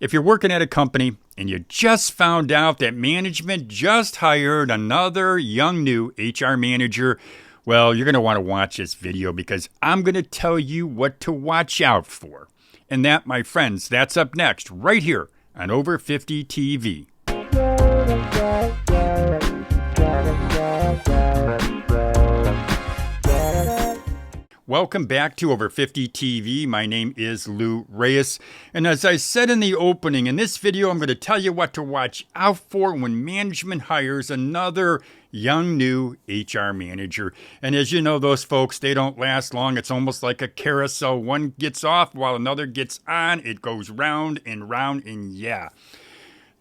If you're working at a company and you just found out that management just hired another young new HR manager, well, you're going to want to watch this video because I'm going to tell you what to watch out for. And that, my friends, that's up next right here on Over 50 TV. Welcome back to Over 50 TV. My name is Lou Reyes. And as I said in the opening, in this video, I'm going to tell you what to watch out for when management hires another young new HR manager. And as you know, those folks, they don't last long. It's almost like a carousel. One gets off while another gets on. It goes round and round, and yeah.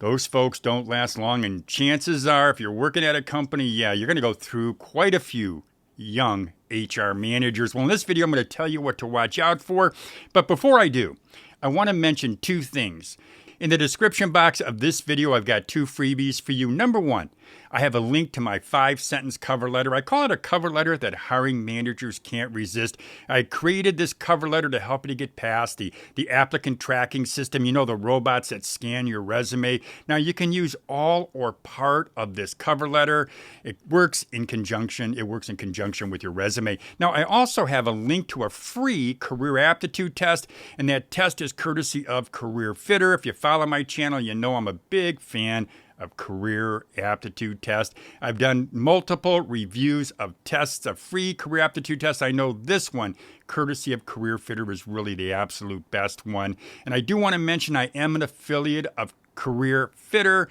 Those folks don't last long, and chances are, if you're working at a company, yeah, you're going to go through quite a few young HR managers. Well, in this video, I'm going to tell you what to watch out for. But before I do, I want to mention two things. In the description box of this video, I've got two freebies for you. Number one, I have a link to my 5-sentence cover letter. I call it a cover letter that hiring managers can't resist. I created this cover letter to help you to get past the applicant tracking system. You know, the robots that scan your resume. Now, you can use all or part of this cover letter. It works in conjunction with your resume. Now, I also have a link to a free career aptitude test, and that test is courtesy of Career Fitter. If you follow my channel, you know I'm a big fan of career aptitude test. I've done multiple reviews of tests, of free career aptitude tests. I know this one, courtesy of Career Fitter, is really the absolute best one. And I do want to mention I am an affiliate of Career Fitter.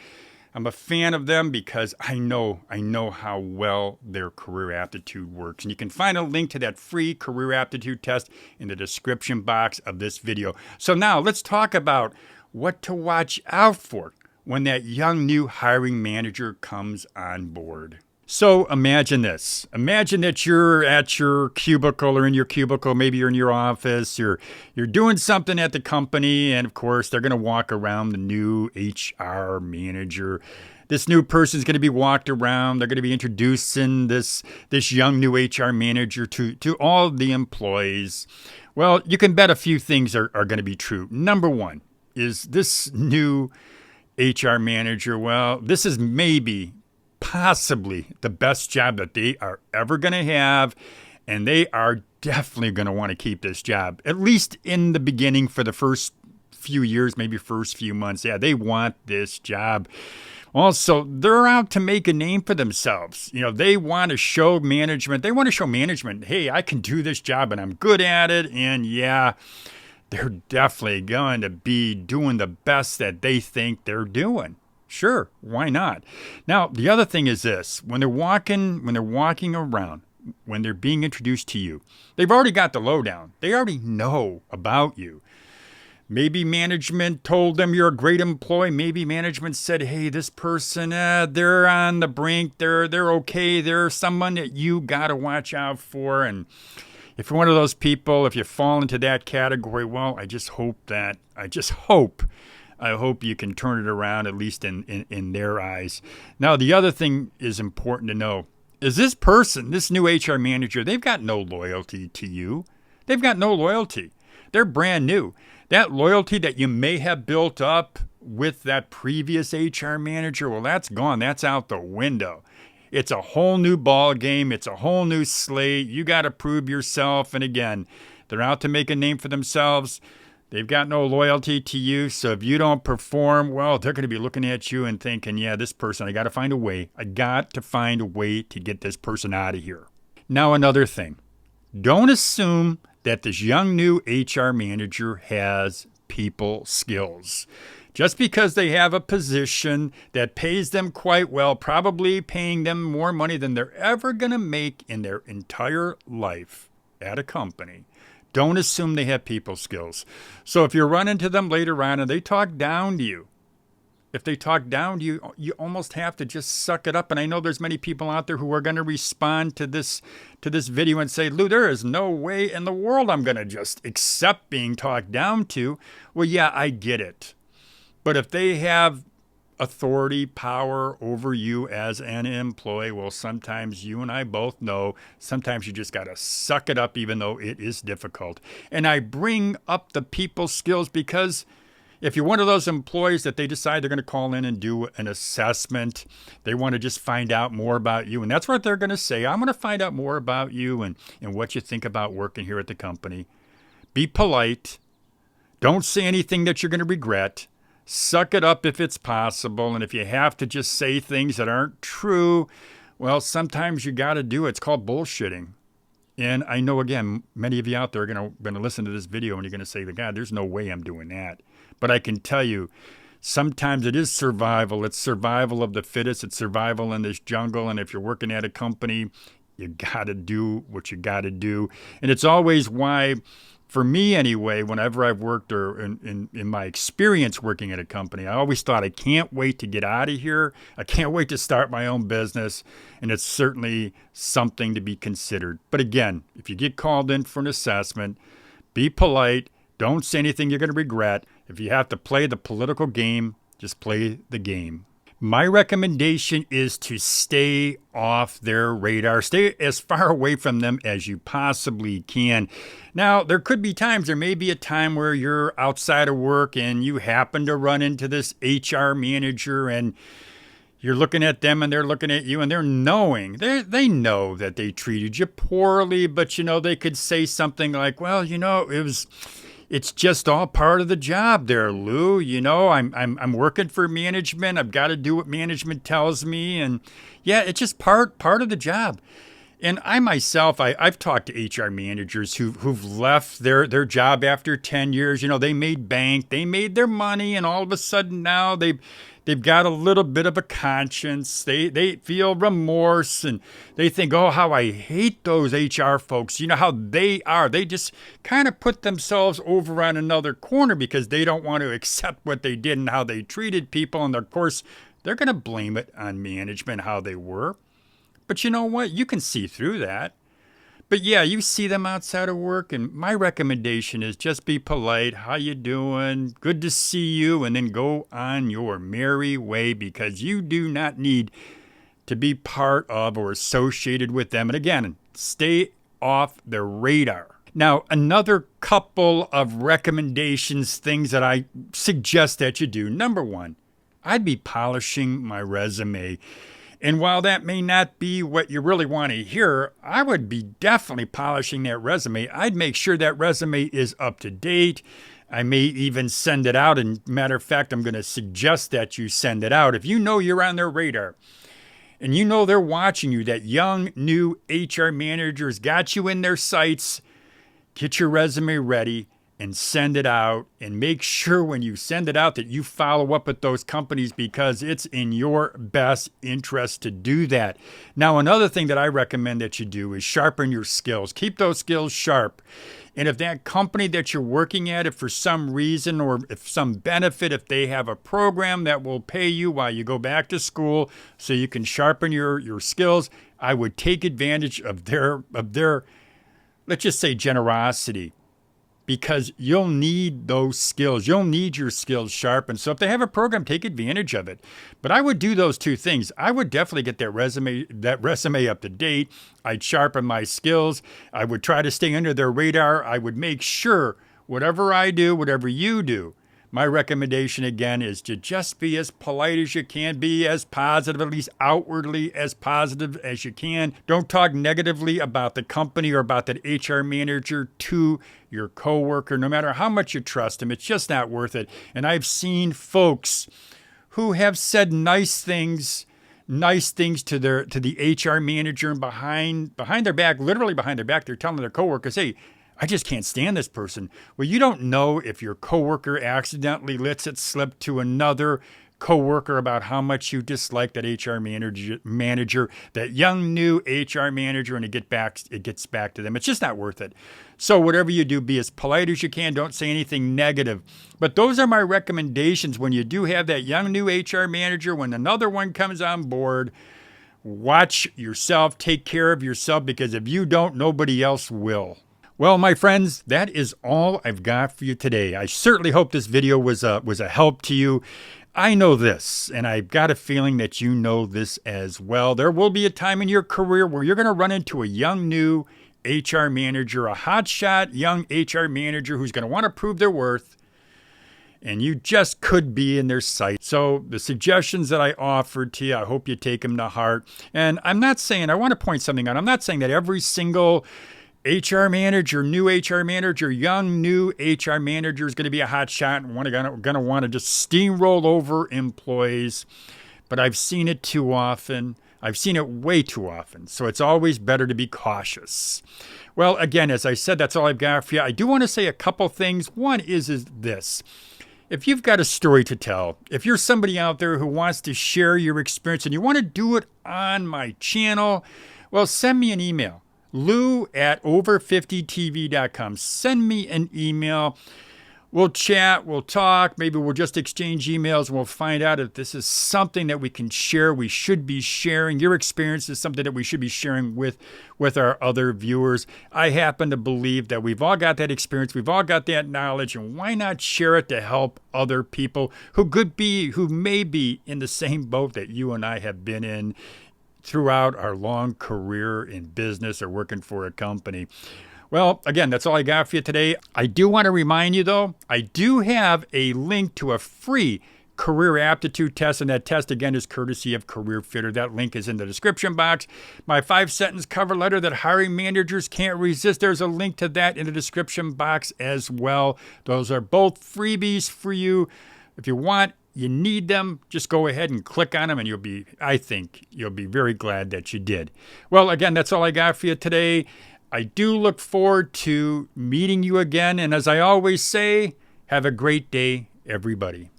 I'm a fan of them because I know how well their career aptitude works. And you can find a link to that free career aptitude test in the description box of this video. So now let's talk about what to watch out for when that young new hiring manager comes on board. So imagine this. Imagine that you're at your cubicle or in your cubicle, maybe you're in your office, you're doing something at the company, and of course they're going to walk around the new HR manager. This new person is going to be walked around. They're going to be introducing this young new HR manager to all the employees. Well, you can bet a few things are going to be true. Number one is this new HR manager, well, this is possibly the best job that they are ever going to have, and they are definitely going to want to keep this job, at least in the beginning for the first few years, maybe first few months. Yeah, they want this job. Also, they're out to make a name for themselves. You know, they want to show management, hey, I can do this job and I'm good at it, and yeah, they're definitely going to be doing the best that they think they're doing. Sure, why not? Now, the other thing is this. When they're walking around, when they're being introduced to you, they've already got the lowdown. They already know about you. Maybe management told them you're a great employee. Maybe management said, hey, this person, they're on the brink. They're okay. They're someone that you got to watch out for. And if you're one of those people, if you fall into that category, well, I hope you can turn it around, at least in their eyes. Now, the other thing is important to know is this person, this new HR manager, they've got no loyalty to you. They've got no loyalty. They're brand new. That loyalty that you may have built up with that previous HR manager, well, that's gone. That's out the window. It's a whole new ball game. It's a whole new slate. You got to prove yourself. And again, they're out to make a name for themselves. They've got no loyalty to you. So if you don't perform, well, they're going to be looking at you and thinking, yeah, this person, I got to find a way. I got to find a way to get this person out of here. Now, another thing. Don't assume that this young new HR manager has people skills. Just because they have a position that pays them quite well, probably paying them more money than they're ever going to make in their entire life at a company, don't assume they have people skills. So if you run into them later on and they talk down to you, if they talk down to you, you almost have to just suck it up. And I know there's many people out there who are going to respond to this video and say, Lou, there is no way in the world I'm going to just accept being talked down to. Well, yeah, I get it. But if they have authority, power over you as an employee, well, sometimes you and I both know, sometimes you just got to suck it up even though it is difficult. And I bring up the people skills because If you're one of those employees that they decide they're going to call in and do an assessment, they want to just find out more about you. And that's what they're going to say. I'm going to find out more about you and what you think about working here at the company. Be polite. Don't say anything that you're going to regret. Suck it up if it's possible. And if you have to just say things that aren't true, well, sometimes you got to do it. It's called bullshitting. And I know, again, many of you out there are going to listen to this video and you're going to say, God, there's no way I'm doing that. But I can tell you, sometimes it is survival. It's survival of the fittest. It's survival in this jungle. And if you're working at a company, you got to do what you got to do. And it's always why, for me anyway, whenever I've worked or in my experience working at a company, I always thought, I can't wait to get out of here. I can't wait to start my own business. And it's certainly something to be considered. But again, if you get called in for an assessment, be polite. Don't say anything you're going to regret. If you have to play the political game, just play the game. My recommendation is to stay off their radar. Stay as far away from them as you possibly can. Now, there may be a time where you're outside of work and you happen to run into this HR manager and you're looking at them and they're looking at you and they know that they treated you poorly, but they could say something like, well, it's just all part of the job there, Lou. I'm working for management. I've got to do what management tells me. And yeah, it's just part of the job. And I myself, I've talked to HR managers who've left their job after 10 years. They made bank, they made their money, and all of a sudden now they've got a little bit of a conscience. They feel remorse and they think, oh, how I hate those HR folks. You know how they are. They just kind of put themselves over on another corner because they don't want to accept what they did and how they treated people. And of course, they're going to blame it on management, how they were. But you know what? You can see through that. But yeah, you see them outside of work, and my recommendation is just be polite. How you doing? Good to see you, and then go on your merry way because you do not need to be part of or associated with them. And again, stay off their radar. Now, another couple of recommendations, things that I suggest that you do. Number one, I'd be polishing my resume. And while that may not be what you really want to hear, I would be definitely polishing that resume. I'd make sure that resume is up to date. I may even send it out. And matter of fact, I'm going to suggest that you send it out. If you know you're on their radar and you know they're watching you, that young, new HR managers got you in their sights, get your resume ready and send it out, and make sure when you send it out that you follow up with those companies because it's in your best interest to do that. Now, another thing that I recommend that you do is sharpen your skills. Keep those skills sharp. And if that company that you're working at, if for some reason or if some benefit, if they have a program that will pay you while you go back to school so you can sharpen your skills, I would take advantage of their let's just say generosity. Because you'll need those skills. You'll need your skills sharpened. So if they have a program, take advantage of it. But I would do those two things. I would definitely get that resume up to date. I'd sharpen my skills. I would try to stay under their radar. I would make sure whatever I do, whatever you do, my recommendation again is to just be as polite as you can, be as positive, at least outwardly as positive as you can. Don't talk negatively about the company or about that HR manager to your coworker, no matter how much you trust them. It's just not worth it. And I've seen folks who have said nice things to the HR manager, and behind their back, literally behind their back, they're telling their coworkers, hey, I just can't stand this person. Well, you don't know if your coworker accidentally lets it slip to another coworker about how much you dislike that HR manager, that young new HR manager, and it gets back to them. It's just not worth it. So whatever you do, be as polite as you can. Don't say anything negative. But those are my recommendations when you do have that young new HR manager. When another one comes on board, watch yourself, take care of yourself, because if you don't, nobody else will. Well, my friends, that is all I've got for you today. I certainly hope this video was a help to you. I know this, and I've got a feeling that you know this as well. There will be a time in your career where you're going to run into a young, new HR manager, a hotshot young HR manager who's going to want to prove their worth. and you just could be in their sight. So the suggestions that I offered to you, I hope you take them to heart. And I want to point something out. I'm not saying that every single HR manager, new HR manager, young new HR manager is going to be a hot shot and going to want to just steamroll over employees. But I've seen it too often. I've seen it way too often. So it's always better to be cautious. Well, again, as I said, that's all I've got for you. I do want to say a couple things. One is this. If you've got a story to tell, if you're somebody out there who wants to share your experience and you want to do it on my channel, well, send me an email, lou@over50tv.com. Send me an email. We'll chat, we'll talk, maybe we'll just exchange emails, and we'll find out if this is something that we can share, we should be sharing. Your experience is something that we should be sharing with our other viewers. I happen to believe that we've all got that experience, we've all got that knowledge, and why not share it to help other people who may be in the same boat that you and I have been in throughout our long career in business or working for a company. Well, again, that's all I got for you today. I do want to remind you, though, I do have a link to a free career aptitude test, and that test, again, is courtesy of CareerFitter. That link is in the description box. My 5-sentence cover letter that hiring managers can't resist, there's a link to that in the description box as well. Those are both freebies for you. If you want, you need them, just go ahead and click on them, and I think you'll be very glad that you did. Well, again, that's all I got for you today. I do look forward to meeting you again. And as I always say, have a great day, everybody.